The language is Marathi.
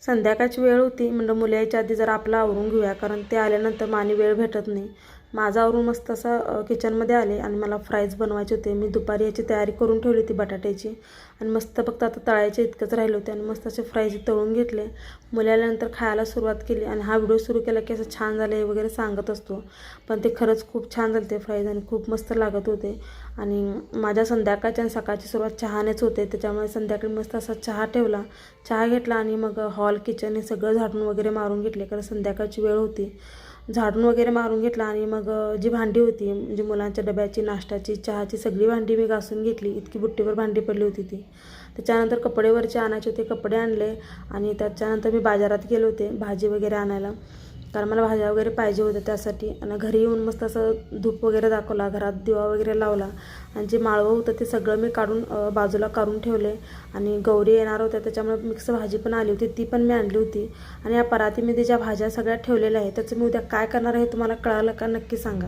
संध्याकाळची वेळ होती. म्हणलं मुलं यायच्या आधी जरा आपलं आवरून घेऊया, कारण ते आल्यानंतर मानी वेळ भेटत नाही. माझं आवरून मस्त असं किचनमध्ये आले आणि मला फ्राईज बनवायचे होते. मी दुपारी याची तयारी करून ठेवली होती बटाट्याची आणि मस्त फक्त आता तळायचे इतकंच राहिले होते आणि मस्त असे फ्राईज तळून घेतले. मुलं आल्यानंतर खायला सुरुवात केली आणि हा व्हिडिओ सुरू केला की असं छान झालं आहे वगैरे सांगत असतो, पण ते खरंच खूप छान झाले ते फ्राईज आणि खूप मस्त लागत होते. आणि माझ्या संध्याकाळची आणि सकाळची सुरुवात चहानेच होते, त्याच्यामुळे संध्याकाळी मस्त असा चहा ठेवला, चहा घेतला आणि मग हॉल किचन हे सगळं झाडून वगैरे मारून घेतले, कारण संध्याकाळची वेळ होती. झाडून वगैरे मारून घेतला आणि मग जी भांडी होती म्हणजे मुलांच्या डब्याची, नाश्त्याची, चहाची सगळी भांडी मी घासून घेतली. इतकी बुट्टीवर भांडी पडली होती ती. त्याच्यानंतर कपडेवरचे आणायचे होते, कपडे आणले आणि त्याच्यानंतर मी बाजारात गेले होते भाजी वगैरे आणायला, कारण मला भाज्या वगैरे पाहिजे होत्या त्यासाठी. आणि घरी येऊन मस्त असं धूप वगैरे दाखवला, घरात दिवा वगैरे लावला आणि जे माळवं होतं ते सगळं मी काढून बाजूला काढून ठेवले. आणि गौरी येणार होत्या त्याच्यामुळे मिक्स भाजी पण आली होती, ती पण मी आणली होती. आणि या परातीमध्ये ज्या भाज्या सगळ्या ठेवलेल्या आहेत त्याचं मी उद्या काय करणार आहे तुम्हाला कळालं का नक्की सांगा.